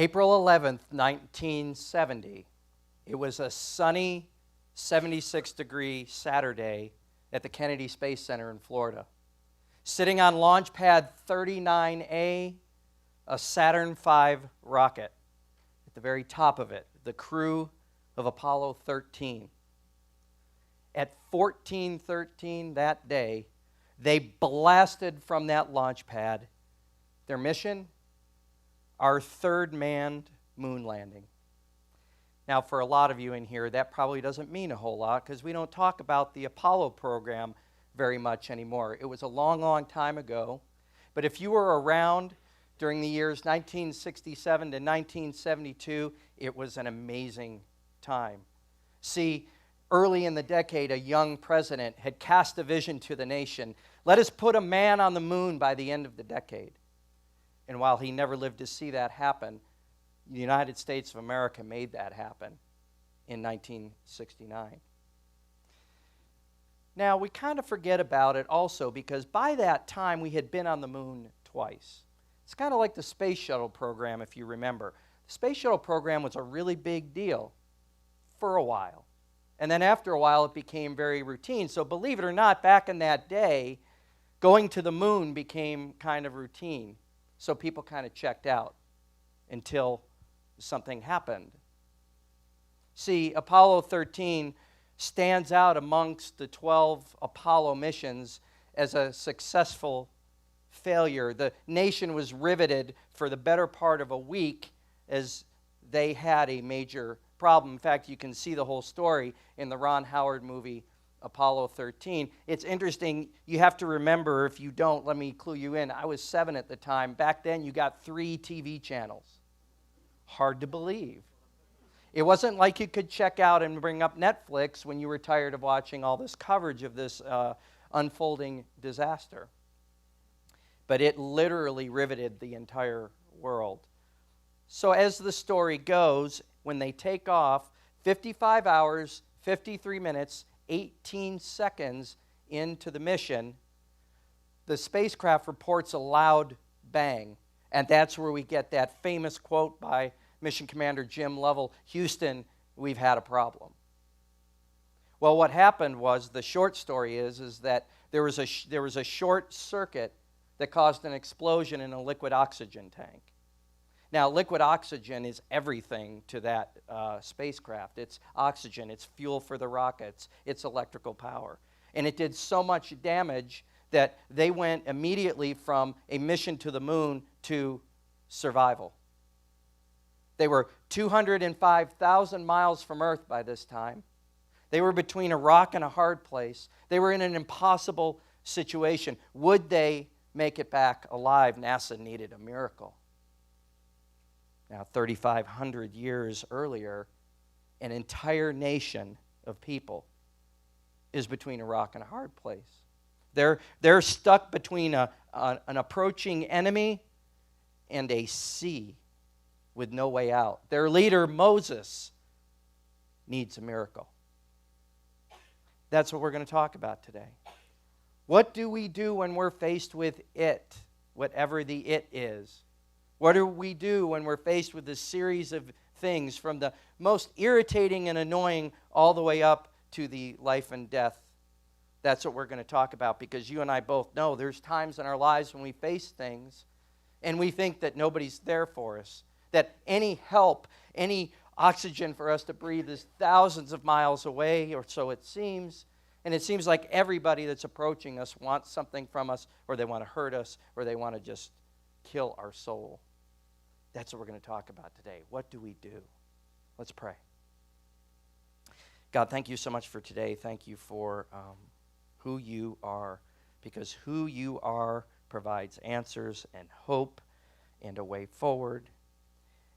April 11th, 1970, it was a sunny 76-degree Saturday at the Kennedy Space Center in Florida. Sitting on Launch Pad 39A, a Saturn V rocket. At the very top of it, the crew of Apollo 13. At 14:13 that day, they blasted from that launch pad. Their mission? Our third manned moon landing. Now, for a lot of you in here, that probably doesn't mean a whole lot because we don't talk about the Apollo program very much anymore. It was a long, long time ago. But if you were around during the years 1967 to 1972, it was an amazing time. See, early in the decade, a young president had cast a vision to the nation. Let us put a man on the moon by the end of the decade. And while he never lived to see that happen, the United States of America made that happen in 1969. Now, we kind of forget about it also because by that time we had been on the moon twice. It's kind of like the Space Shuttle program, if you remember. The Space Shuttle program was a really big deal for a while. And then after a while, it became very routine. So believe it or not, back in that day, going to the moon became kind of routine. So people kind of checked out until something happened. See, Apollo 13 stands out amongst the 12 Apollo missions as a successful failure. The nation was riveted for the better part of a week as they had a major problem. In fact, you can see the whole story in the Ron Howard movie, Apollo 13. It's interesting. You have to remember, if you don't, let me clue you in. I was 7 at the time. Back then, you got 3 TV channels. Hard to believe. It wasn't like you could check out and bring up Netflix when you were tired of watching all this coverage of this unfolding disaster. But it literally riveted the entire world. So as the story goes, when they take off, 55 hours, 53 minutes, 18 seconds into the mission, the spacecraft reports a loud bang. And that's where we get that famous quote by Mission Commander Jim Lovell, "Houston, we've had a problem." Well, what happened was, the short story is that there was a short circuit that caused an explosion in a liquid oxygen tank. Now, liquid oxygen is everything to that spacecraft. It's oxygen, it's fuel for the rockets, it's electrical power. And it did so much damage that they went immediately from a mission to the moon to survival. They were 205,000 miles from Earth by this time. They were between a rock and a hard place. They were in an impossible situation. Would they make it back alive? NASA needed a miracle. Now, 3,500 years earlier, an entire nation of people is between a rock and a hard place. They're stuck between an approaching enemy and a sea with no way out. Their leader, Moses, needs a miracle. That's what we're going to talk about today. What do we do when we're faced with it, whatever the it is? What do we do when we're faced with this series of things, from the most irritating and annoying all the way up to the life and death? That's what we're going to talk about, because you and I both know there's times in our lives when we face things and we think that nobody's there for us, that any help, any oxygen for us to breathe is thousands of miles away, or so it seems. And it seems like everybody that's approaching us wants something from us, or they want to hurt us, or they want to just kill our soul. That's what we're going to talk about today. What do we do? Let's pray. God, thank you so much for today. Thank you for who you are, because who you are provides answers and hope and a way forward.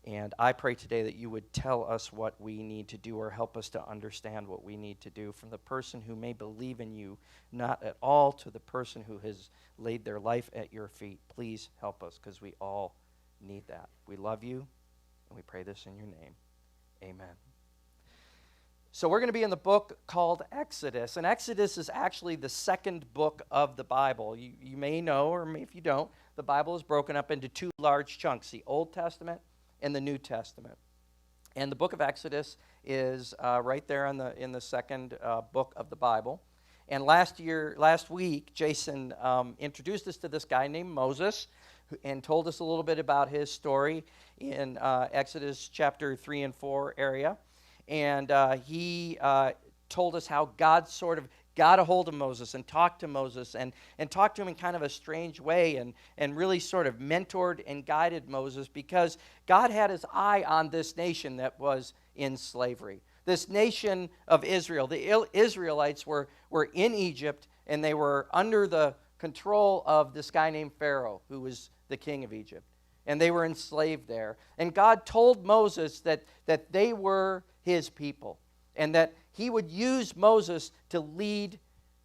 And I pray today that you would tell us what we need to do, or help us to understand what we need to do, from the person who may believe in you not at all to the person who has laid their life at your feet. Please help us, because we all need that. We love you, and we pray this in your name. Amen. So we're going to be in the book called Exodus, and Exodus is actually the second book of the Bible. You may know, or maybe if you don't, the Bible is broken up into 2 large chunks, the Old Testament in the New Testament. And the book of Exodus is right there in the second book of the Bible. And last week, Jason introduced us to this guy named Moses and told us a little bit about his story in Exodus chapter 3 and 4 area. And he told us how God sort of got a hold of Moses and talked to Moses and talked to him in kind of a strange way and really sort of mentored and guided Moses because God had his eye on this nation that was in slavery. This nation of Israel. The Israelites were in Egypt, and they were under the control of this guy named Pharaoh, who was the king of Egypt. And they were enslaved there. And God told Moses that they were his people, and that he would use Moses to lead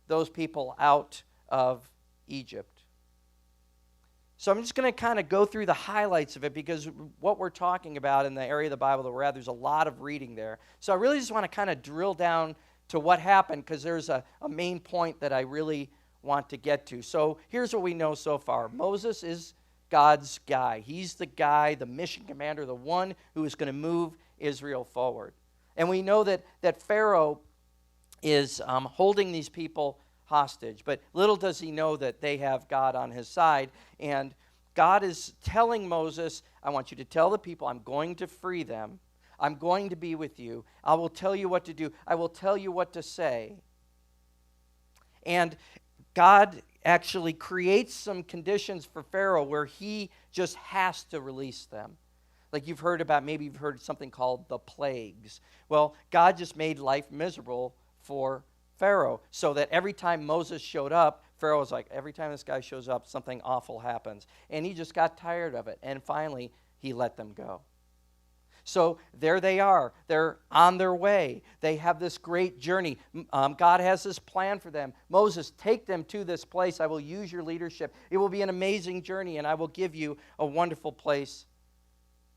those people out of Egypt. So I'm just going to kind of go through the highlights of it because what we're talking about in the area of the Bible that we're at, there's a lot of reading there. So I really just want to kind of drill down to what happened because there's a main point that I really want to get to. So here's what we know so far. Moses is God's guy. He's the guy, the mission commander, the one who is going to move Israel forward. And we know that Pharaoh is holding these people hostage. But little does he know that they have God on his side. And God is telling Moses, I want you to tell the people, I'm going to free them. I'm going to be with you. I will tell you what to do. I will tell you what to say. And God actually creates some conditions for Pharaoh where he just has to release them. Like you've heard about, maybe you've heard something called the plagues. Well, God just made life miserable for Pharaoh, so that every time Moses showed up, Pharaoh was like, every time this guy shows up, something awful happens. And he just got tired of it. And finally, he let them go. So there they are. They're on their way. They have this great journey. God has this plan for them. Moses, take them to this place. I will use your leadership. It will be an amazing journey, and I will give you a wonderful place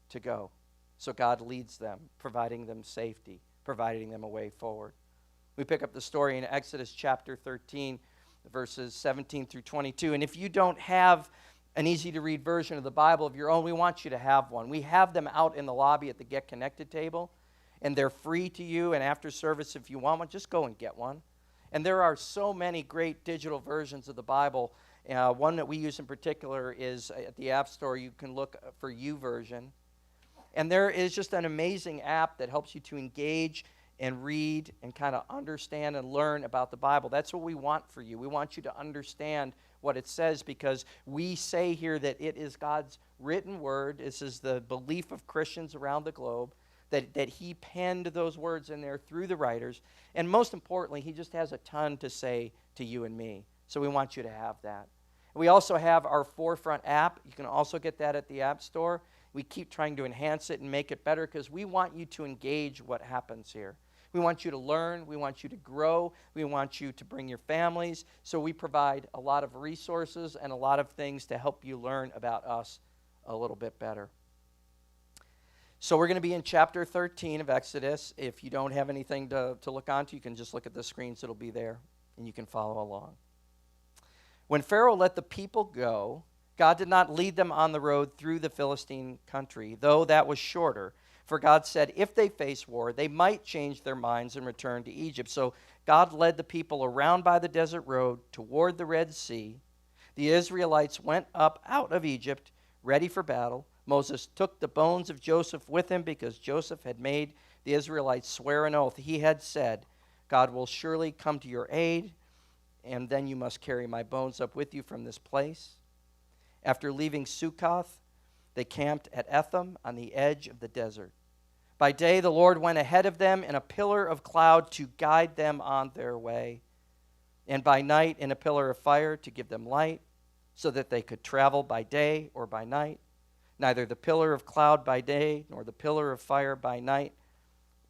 to go. So God leads them, providing them safety, providing them a way forward. We pick up the story in Exodus chapter 13, verses 17 through 22. And if you don't have an easy-to-read version of the Bible of your own, we want you to have one. We have them out in the lobby at the Get Connected table, and they're free to you. And after service, if you want one, just go and get one. And there are so many great digital versions of the Bible. One that we use in particular is at the App Store. You can look for YouVersion. And there is just an amazing app that helps you to engage and read and kind of understand and learn about the Bible. That's what we want for you. We want you to understand what it says because we say here that it is God's written word. This is the belief of Christians around the globe, that he penned those words in there through the writers. And most importantly, he just has a ton to say to you and me. So we want you to have that. We also have our Forefront app. You can also get that at the App Store. We keep trying to enhance it and make it better because we want you to engage what happens here. We want you to learn. We want you to grow. We want you to bring your families. So we provide a lot of resources and a lot of things to help you learn about us a little bit better. So we're going to be in chapter 13 of Exodus. If you don't have anything to look onto, you can just look at the screens. It'll be there, and you can follow along. When Pharaoh let the people go, God did not lead them on the road through the Philistine country, though that was shorter. For God said if they face war, they might change their minds and return to Egypt. So God led the people around by the desert road toward the Red Sea. The Israelites went up out of Egypt, ready for battle. Moses took the bones of Joseph with him because Joseph had made the Israelites swear an oath. He had said, God will surely come to your aid, and then you must carry my bones up with you from this place. After leaving Sukkoth, they camped at Etham on the edge of the desert. By day, the Lord went ahead of them in a pillar of cloud to guide them on their way, and by night in a pillar of fire to give them light, so that they could travel by day or by night. Neither the pillar of cloud by day nor the pillar of fire by night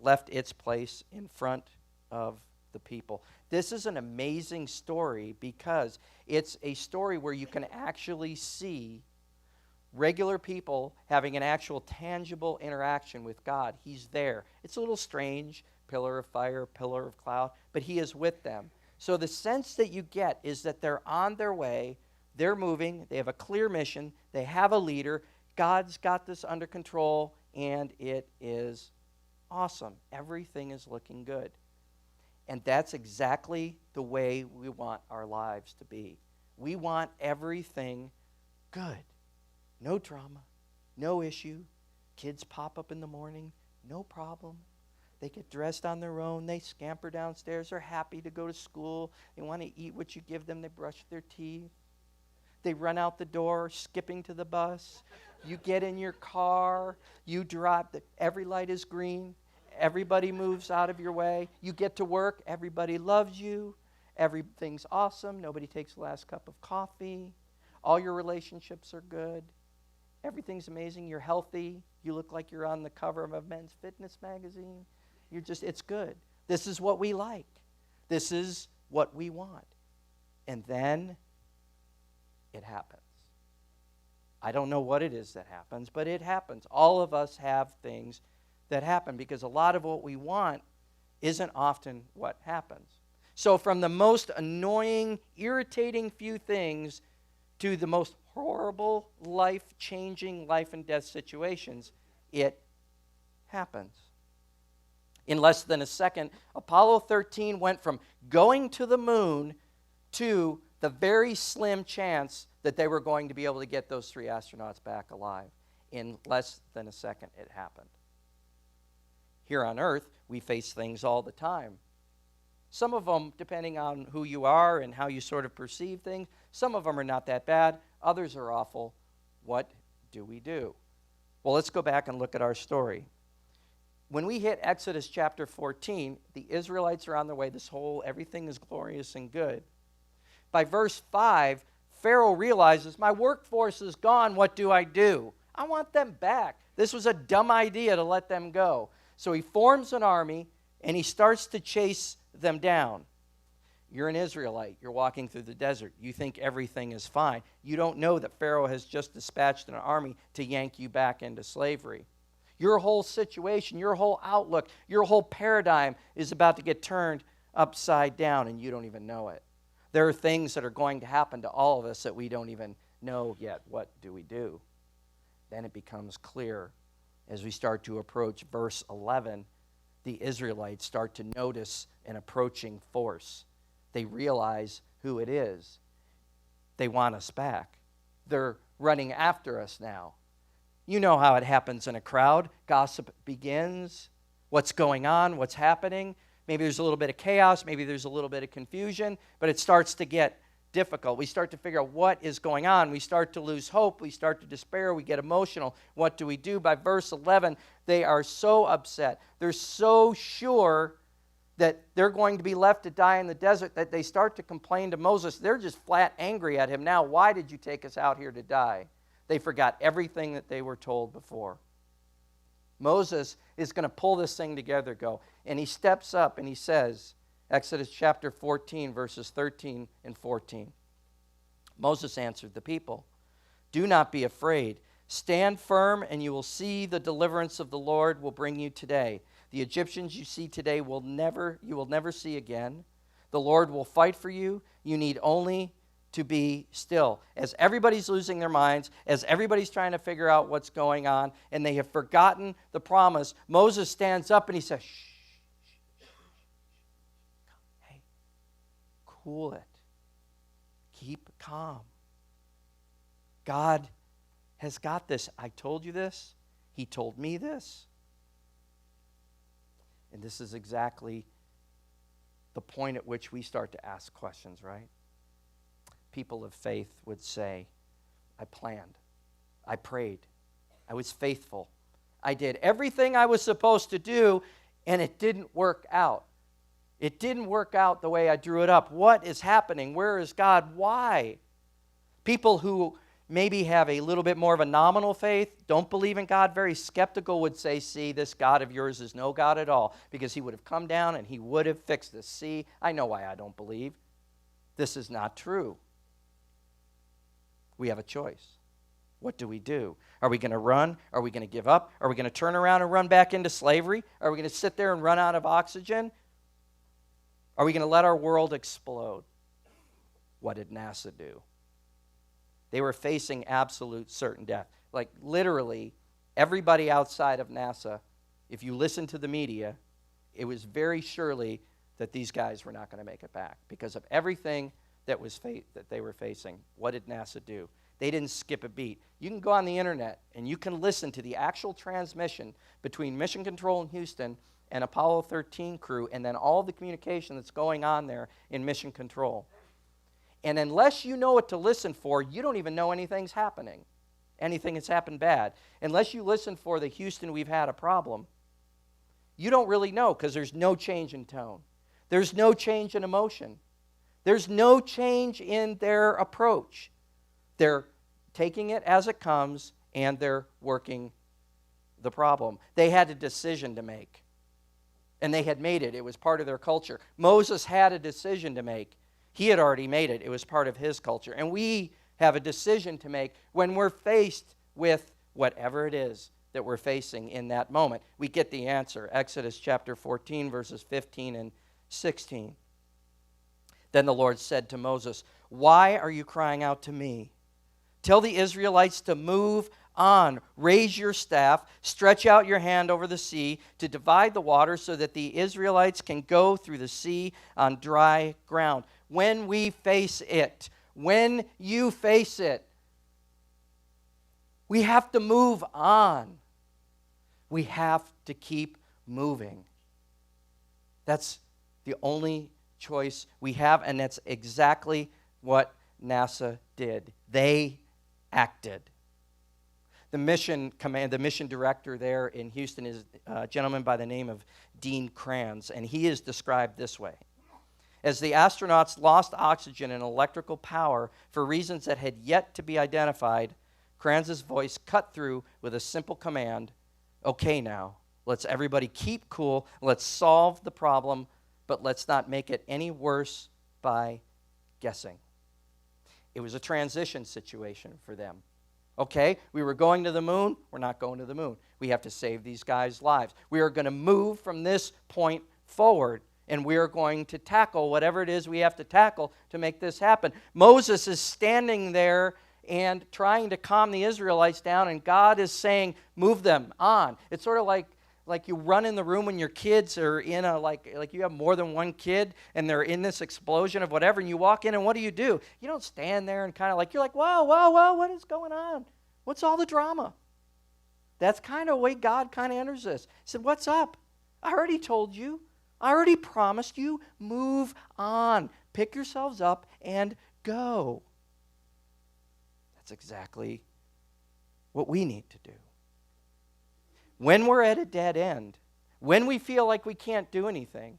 left its place in front of the people. This is an amazing story because it's a story where you can actually see regular people having an actual tangible interaction with God. He's there. It's a little strange, pillar of fire, pillar of cloud, but he is with them. So the sense that you get is that they're on their way, they're moving, they have a clear mission, they have a leader. God's got this under control, and it is awesome. Everything is looking good. And that's exactly the way we want our lives to be. We want everything good. No drama, no issue. Kids pop up in the morning, no problem. They get dressed on their own. They scamper downstairs. They're happy to go to school. They want to eat what you give them. They brush their teeth. They run out the door, skipping to the bus. You get in your car. You drive. Every light is green. Everybody moves out of your way. You get to work. Everybody loves you. Everything's awesome. Nobody takes the last cup of coffee. All your relationships are good. Everything's amazing. You're healthy. You look like you're on the cover of a Men's Fitness magazine. It's good. This is what we like. This is what we want. And then it happens. I don't know what it is that happens, but it happens. All of us have things that happen because a lot of what we want isn't often what happens. So from the most annoying, irritating few things to the most horrible, life-changing, life and death situations, it happens. In less than a second, Apollo 13 went from going to the moon to the very slim chance that they were going to be able to get those 3 astronauts back alive. In less than a second, it happened. Here on Earth, we face things all the time. Some of them, depending on who you are and how you sort of perceive things, some of them are not that bad. Others are awful. What do we do? Well, let's go back and look at our story. When we hit Exodus chapter 14, the Israelites are on their way. Everything is glorious and good. By verse 5, Pharaoh realizes, my workforce is gone. What do? I want them back. This was a dumb idea to let them go. So he forms an army, and he starts to chase them down. You're an Israelite. You're walking through the desert. You think everything is fine. You don't know that Pharaoh has just dispatched an army to yank you back into slavery. Your whole situation, your whole outlook, your whole paradigm is about to get turned upside down, and you don't even know it. There are things that are going to happen to all of us that we don't even know yet. What do we do? Then it becomes clear as we start to approach verse 11, the Israelites start to notice an approaching force. They realize who it is. They want us back. They're running after us now. You know how it happens in a crowd. Gossip begins. What's going on? What's happening? Maybe there's a little bit of chaos. Maybe there's a little bit of confusion. But it starts to get difficult. We start to figure out what is going on. We start to lose hope. We start to despair. We get emotional. What do we do? By verse 11, they are so upset. They're so sure that they're going to be left to die in the desert that they start to complain to Moses. They're just flat angry at him now. Why did you take us out here to die? They forgot everything that they were told before. Moses is going to pull this thing together, and he steps up and he says, Exodus chapter 14, verses 13 and 14. Moses answered the people, do not be afraid. Stand firm, and you will see the deliverance of the Lord will bring you today. The Egyptians you see today you will never see again. The Lord will fight for you. You need only to be still. As everybody's losing their minds, as everybody's trying to figure out what's going on, and they have forgotten the promise, Moses stands up and he says, shh. Hey, cool it. Keep calm. God has got this. I told you this. He told me this. And this is exactly the point at which we start to ask questions, right? People of faith would say, I planned, I prayed, I was faithful, I did everything I was supposed to do, and it didn't work out. It didn't work out the way I drew it up. What is happening? Where is God? Why? People who maybe have a little bit more of a nominal faith, don't believe in God, very skeptical, would say, see, this God of yours is no God at all, because he would have come down and he would have fixed this. See, I know why I don't believe. This is not true. We have a choice. What do we do? Are we going to run? Are we going to give up? Are we going to turn around and run back into slavery? Are we going to sit there and run out of oxygen? Are we going to let our world explode? What did NASA do? They were facing absolute certain death. like literally everybody outside of NASA, if you listen to the media, it was very surely that these guys were not going to make it back because of everything that was that they were facing. What did NASA do? They didn't skip a beat. You can go on the internet and you can listen to the actual transmission between Mission Control in Houston and Apollo 13 crew, and then all the communication that's going on there in Mission Control. And unless you know what to listen for, you don't even know anything's happening, anything that's happened bad. Unless you listen for the Houston, we've had a problem, you don't really know because there's no change in tone. There's no change in emotion. There's no change in their approach. They're taking it as it comes, and they're working the problem. They had a decision to make, and they had made it. It was part of their culture. Moses had a decision to make. He had already made it. It was part of his culture. And we have a decision to make when we're faced with whatever it is that we're facing in that moment. We get the answer. Exodus chapter 14, verses 15 and 16. Then the Lord said to Moses, "Why are you crying out to me? Tell the Israelites to move on. Raise your staff, stretch out your hand over the sea to divide the water so that the Israelites can go through the sea on dry ground." When we face it, when you face it, we have to move on. We have to keep moving. That's the only choice we have, and that's exactly what NASA did. They acted. The mission director there in Houston is a gentleman by the name of Dean Kranz, and he is described this way. As the astronauts lost oxygen and electrical power for reasons that had yet to be identified, Kranz's voice cut through with a simple command: "Okay now, let's everybody keep cool, let's solve the problem, but let's not make it any worse by guessing." It was a transition situation for them. Okay, we were going to the moon, we're not going to the moon. We have to save these guys' lives. We are going to move from this point forward, and we are going to tackle whatever it is we have to tackle to make this happen. Moses is standing there and trying to calm the Israelites down, and God is saying, move them on. It's sort of like you run in the room when your kids are in a, like you have more than one kid, and they're in this explosion of whatever, and you walk in, and what do? You don't stand there and kind of you're like, whoa, what is going on? What's all the drama? That's kind of the way God kind of enters this. He said, what's up? I already told you. I already promised you. Move on. Pick yourselves up and go. That's exactly what we need to do. When we're at a dead end, when we feel like we can't do anything,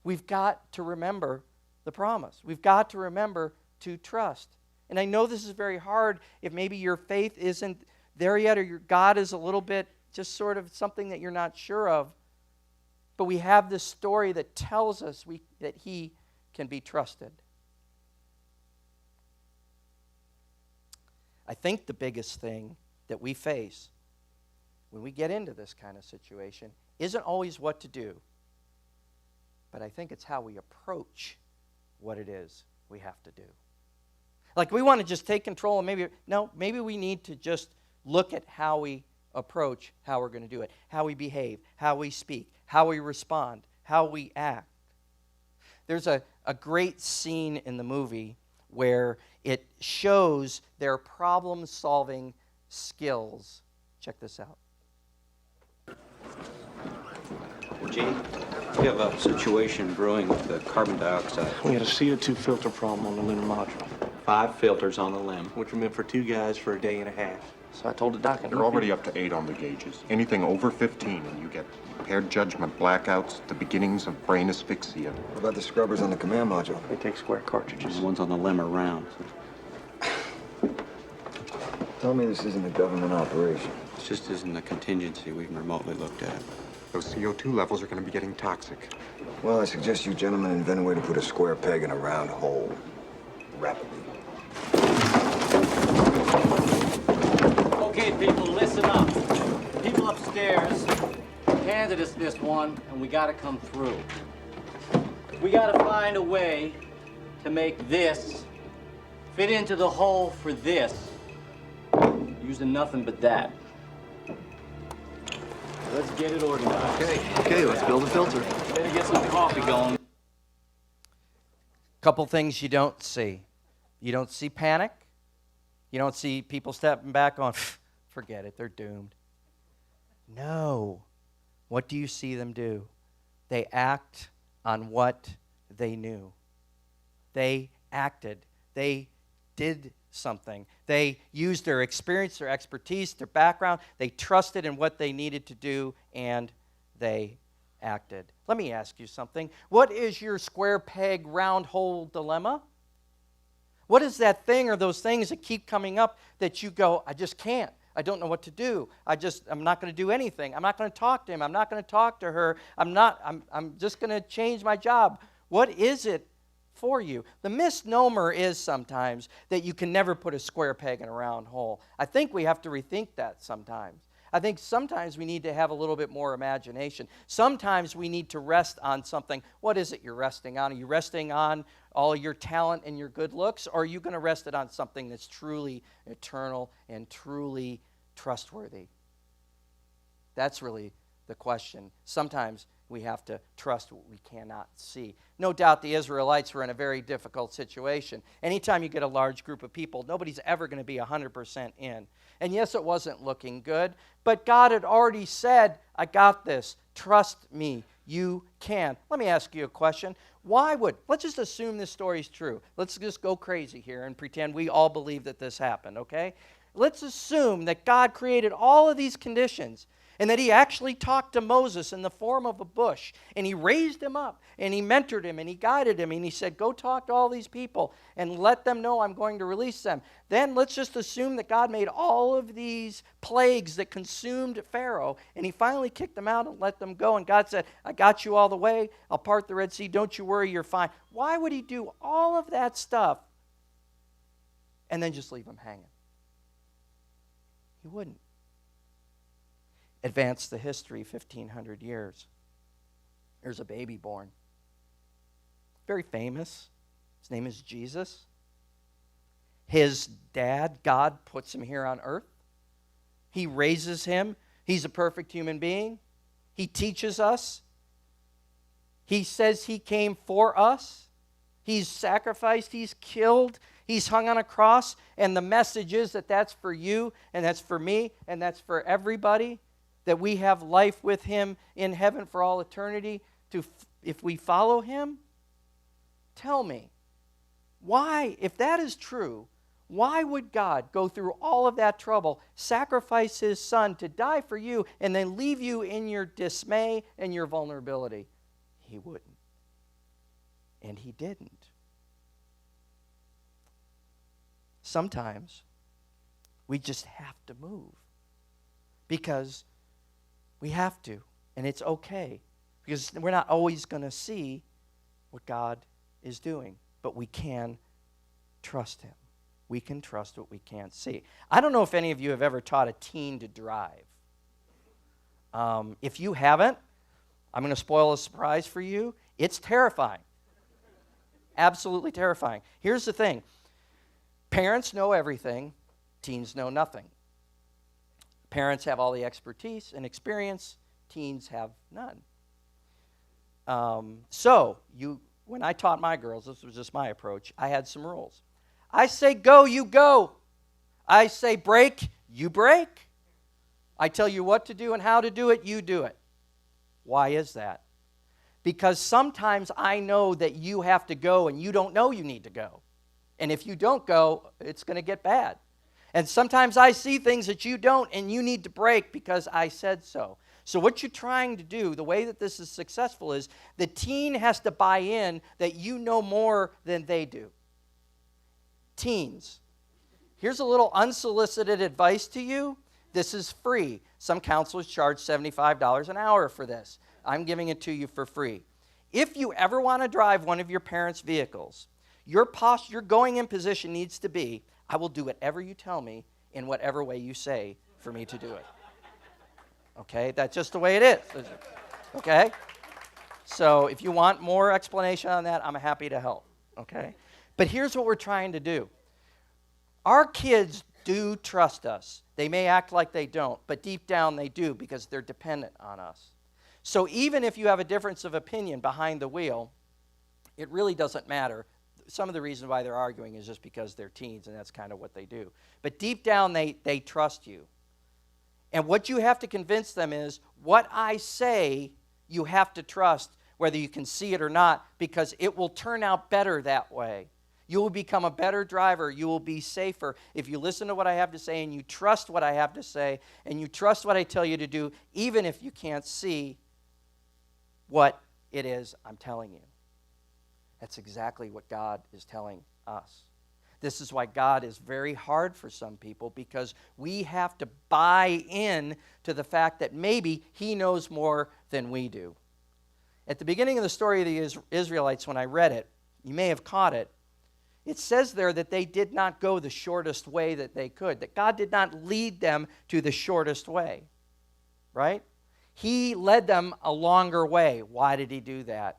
we've got to remember the promise. We've got to remember to trust. And I know this is very hard if maybe your faith isn't there yet, or your God is a little bit just sort of something that you're not sure of. But we have this story that tells us that He can be trusted. I think the biggest thing that we face when we get into this kind of situation isn't always what to do, but I think it's how we approach what it is we have to do. Like we want to just take control and maybe we need to just look at how we approach how we're going to do it, how we behave, how we speak, how we respond, how we act. There's a great scene in the movie where it shows their problem-solving skills. Check this out. Gene, we have a situation brewing with the carbon dioxide. We had a CO2 filter problem on the lunar module, 5 filters on the limb. which were meant for 2 guys for a day and a half. So I told the doc, You're already up to 8 on the gauges. Anything over 15 and you get impaired judgment, blackouts, the beginnings of brain asphyxia. What about the scrubbers on the command module? They take square cartridges. The ones on the limb are round. Tell me this isn't a government operation. It just isn't a contingency we've remotely looked at. Those CO2 levels are going to be getting toxic. Well, I suggest you gentlemen invent a way to put a square peg in a round hole. Rapidly. Okay, people, listen up. People upstairs handed us this one, and we gotta come through. We gotta find a way to make this fit into the hole for this. You using nothing but that. Let's get it organized. Okay, let's build a filter. Better get some coffee going. Couple things you don't see. You don't see panic. You don't see people stepping back on, forget it, they're doomed. No. What do you see them do? They act on what they knew. They acted. They did something. They used their experience, their expertise, their background. They trusted in what they needed to do, and they acted. Let me ask you something. What is your square peg, round hole dilemma? What is that thing or those things that keep coming up that you go, I just can't. I don't know what to do. I'm not going to do anything. I'm not going to talk to him. I'm not going to talk to her. I'm just going to change my job. What is it for you? The misnomer is sometimes that you can never put a square peg in a round hole. I think we have to rethink that sometimes. I think sometimes we need to have a little bit more imagination. Sometimes we need to rest on something. What is it you're resting on? Are you resting on all your talent and your good looks, or are you going to rest it on something that's truly eternal and truly trustworthy? That's really the question. Sometimes we have to trust what we cannot see. No doubt the Israelites were in a very difficult situation. Anytime you get a large group of people, nobody's ever going to be 100% in. And yes, it wasn't looking good, but God had already said, I got this. Trust me. You can. Let me ask you a question. Let's just assume this story is true. Let's just go crazy here and pretend we all believe that this happened, okay? Let's assume that God created all of these conditions and that he actually talked to Moses in the form of a bush, and he raised him up, and he mentored him, and he guided him, and he said, go talk to all these people and let them know I'm going to release them. Then let's just assume that God made all of these plagues that consumed Pharaoh, and he finally kicked them out and let them go, and God said, I got you all the way. I'll part the Red Sea. Don't you worry, you're fine. Why would he do all of that stuff and then just leave them hanging? He wouldn't. Advance the history 1,500 years. There's a baby born. Very famous. His name is Jesus. His dad, God, puts him here on earth. He raises him. He's a perfect human being. He teaches us. He says he came for us. He's sacrificed. He's killed. He's hung on a cross. And the message is that that's for you, and that's for me, and that's for everybody. That we have life with him in heaven for all eternity if we follow him? Tell me, why, if that is true, why would God go through all of that trouble, sacrifice his son to die for you, and then leave you in your dismay and your vulnerability? He wouldn't. And he didn't. Sometimes we just have to move because we have to, and it's okay, because we're not always going to see what God is doing, but we can trust him. We can trust what we can't see. I don't know if any of you have ever taught a teen to drive. If you haven't, I'm going to spoil a surprise for you. It's terrifying. Absolutely terrifying. Here's the thing. Parents know everything. Teens know nothing. Parents have all the expertise and experience. Teens have none. When I taught my girls, this was just my approach, I had some rules. I say go, you go. I say break, you break. I tell you what to do and how to do it, you do it. Why is that? Because sometimes I know that you have to go and you don't know you need to go. And if you don't go, it's going to get bad. And sometimes I see things that you don't, and you need to break because I said so. So what you're trying to do, the way that this is successful, is the teen has to buy in that you know more than they do. Teens, here's a little unsolicited advice to you. This is free. Some counselors charge $75 an hour for this. I'm giving it to you for free. If you ever want to drive one of your parents' vehicles, your going in position needs to be, I will do whatever you tell me in whatever way you say for me to do it. Okay? That's just the way it is. Okay? So if you want more explanation on that, I'm happy to help. Okay? But here's what we're trying to do. Our kids do trust us. They may act like they don't, but deep down they do because they're dependent on us. So even if you have a difference of opinion behind the wheel, it really doesn't matter. Some of the reason why they're arguing is just because they're teens, and that's kind of what they do. But deep down, they trust you. And what you have to convince them is, what I say, you have to trust, whether you can see it or not, because it will turn out better that way. You will become a better driver. You will be safer if you listen to what I have to say and you trust what I have to say and you trust what I tell you to do, even if you can't see what it is I'm telling you. That's exactly what God is telling us. This is why God is very hard for some people, because we have to buy in to the fact that maybe He knows more than we do. At the beginning of the story of the Israelites, when I read it, you may have caught it, it says there that they did not go the shortest way that they could, that God did not lead them to the shortest way, right? He led them a longer way. Why did He do that?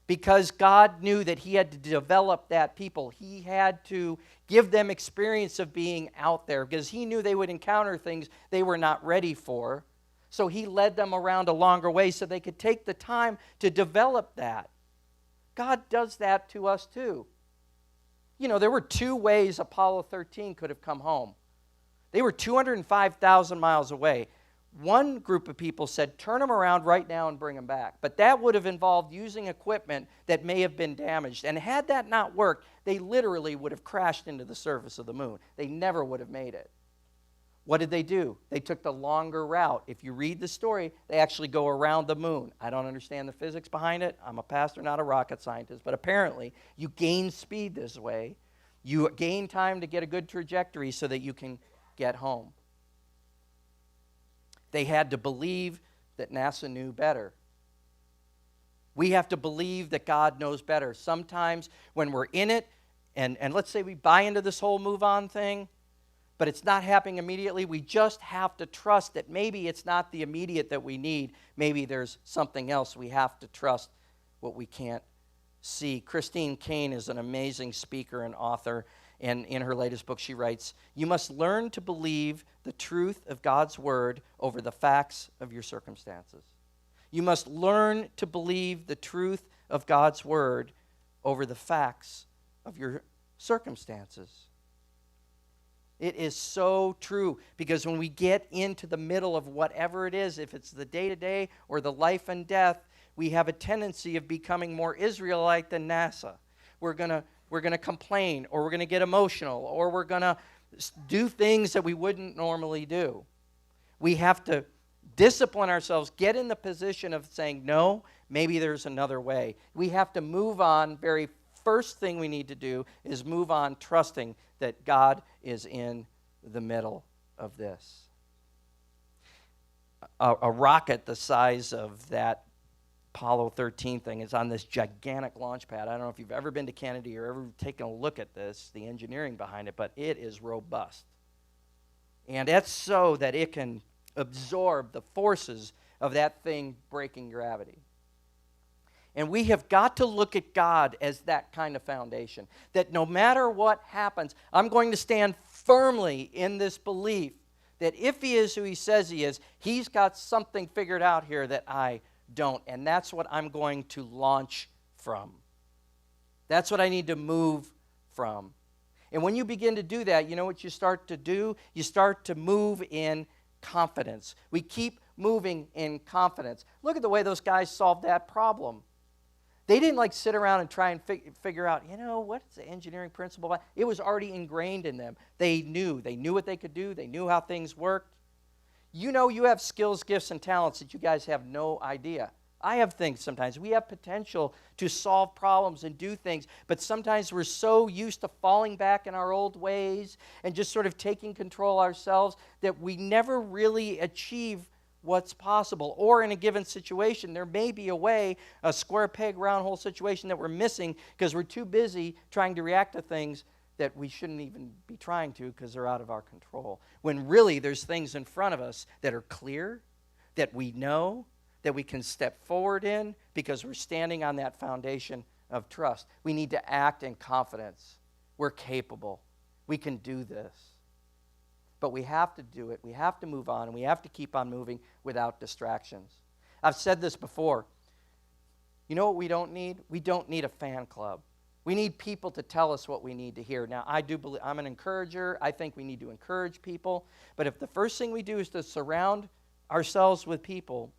Because God knew that He had to develop that people. He had to give them experience of being out there, because He knew they would encounter things they were not ready for. So He led them around a longer way so they could take the time to develop that. God does that to us too. You know, there were two ways Apollo 13 could have come home. They were 205,000 miles away. One group of people said, turn them around right now and bring them back. But that would have involved using equipment that may have been damaged. And had that not worked, they literally would have crashed into the surface of the moon. They never would have made it. What did they do? They took the longer route. If you read the story, they actually go around the moon. I don't understand the physics behind it. I'm a pastor, not a rocket scientist. But apparently, you gain speed this way. You gain time to get a good trajectory so that you can get home. They had to believe that NASA knew better. We have to believe that God knows better. Sometimes when we're in it, and let's say we buy into this whole move on thing, but it's not happening immediately, we just have to trust that maybe it's not the immediate that we need. Maybe there's something else. We have to trust what we can't see. Christine Caine is an amazing speaker and author, and in her latest book she writes, you must learn to believe the truth of God's word over the facts of your circumstances. You must learn to believe the truth of God's word over the facts of your circumstances. It is so true, because when we get into the middle of whatever it is, if it's the day-to-day or the life and death, we have a tendency of becoming more Israelite than NASA. We're going to complain, or we're going to get emotional, or we're going to do things that we wouldn't normally do. We have to discipline ourselves, get in the position of saying, no, maybe there's another way. We have to move on. Very first thing we need to do is move on trusting that God is in the middle of this. A rocket the size of that Apollo 13 thing is on this gigantic launch pad. I don't know if you've ever been to Kennedy or ever taken a look at this, the engineering behind it, but it is robust. And that's so that it can absorb the forces of that thing breaking gravity. And we have got to look at God as that kind of foundation, that no matter what happens, I'm going to stand firmly in this belief that if He is who He says He is, He's got something figured out here that I don't. And that's what I'm going to launch from. That's what I need to move from. And when you begin to do that, you know what you start to do? You start to move in confidence. We keep moving in confidence. Look at the way those guys solved that problem. They didn't sit around and try and figure out, what's the engineering principle? It was already ingrained in them. They knew what they could do. They knew how things worked. You have skills, gifts, and talents that you guys have no idea. I have things sometimes. We have potential to solve problems and do things, but sometimes we're so used to falling back in our old ways and just sort of taking control ourselves that we never really achieve what's possible. Or in a given situation, there may be a square peg, round hole situation that we're missing because we're too busy trying to react to things that we shouldn't even be trying to because they're out of our control. When really there's things in front of us that are clear, that we know, that we can step forward in because we're standing on that foundation of trust. We need to act in confidence. We're capable. We can do this. But we have to do it. We have to move on, and we have to keep on moving without distractions. I've said this before. You know what we don't need? We don't need a fan club. We need people to tell us what we need to hear. Now, I do believe, I'm an encourager. I think we need to encourage people. But if the first thing we do is to surround ourselves with people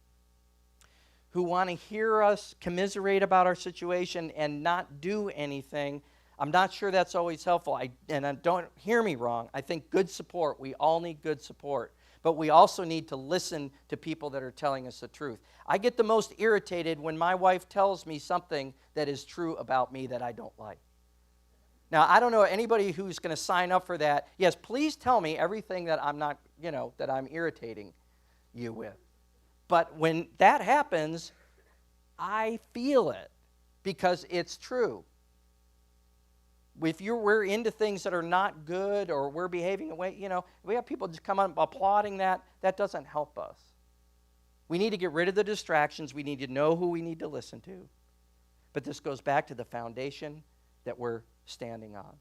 who want to hear us commiserate about our situation and not do anything, I'm not sure that's always helpful. Don't hear me wrong. I think good support, we all need good support. But we also need to listen to people that are telling us the truth. I get the most irritated when my wife tells me something that is true about me that I don't like. Now, I don't know anybody who's going to sign up for that. Yes, please tell me everything that I'm not, that I'm irritating you with. But when that happens, I feel it because it's true. If we're into things that are not good or we're behaving away, we have people just come on applauding that doesn't help us. We need to get rid of the distractions. We need to know who we need to listen to. But this goes back to the foundation that we're standing on.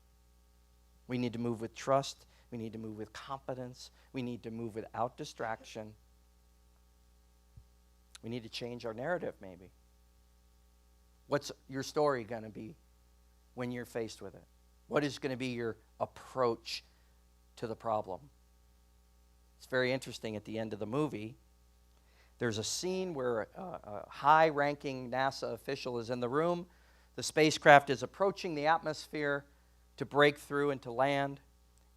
We need to move with trust. We need to move with confidence. We need to move without distraction. We need to change our narrative, maybe. What's your story going to be when you're faced with it? What is going to be your approach to the problem? It's very interesting at the end of the movie. There's a scene where a high-ranking NASA official is in the room. The spacecraft is approaching the atmosphere to break through and to land.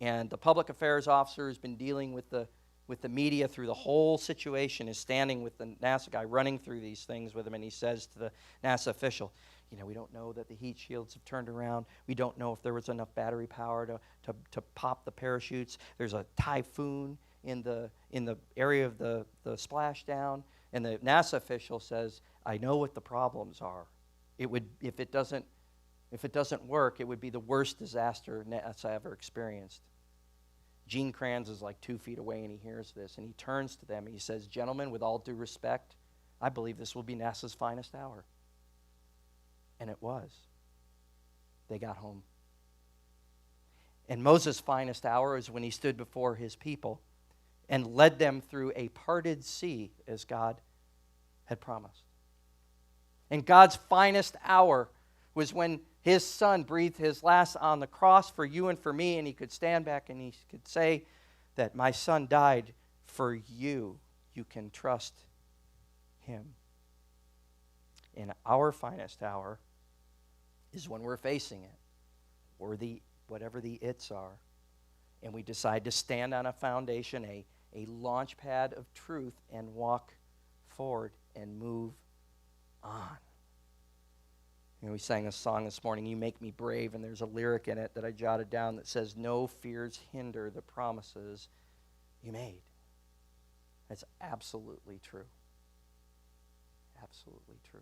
And the public affairs officer who's been dealing with the media through the whole situation is standing with the NASA guy running through these things with him, and he says to the NASA official, we don't know that the heat shields have turned around. We don't know if there was enough battery power to pop the parachutes. There's a typhoon in the area of the splashdown. And the NASA official says, I know what the problems are. If it doesn't work, it would be the worst disaster NASA ever experienced. Gene Kranz is like 2 feet away, and he hears this, and he turns to them, and he says, gentlemen, with all due respect, I believe this will be NASA's finest hour. And it was. They got home. And Moses' finest hour is when he stood before his people and led them through a parted sea as God had promised. And God's finest hour was when his son breathed his last on the cross for you and for me, and he could stand back and he could say that my son died for you. You can trust him. And our finest hour is when we're facing it, or whatever the its are, and we decide to stand on a foundation, a launch pad of truth, and walk forward and move on. We sang a song this morning, You Make Me Brave, and there's a lyric in it that I jotted down that says, no fears hinder the promises you made. That's absolutely true. Absolutely true.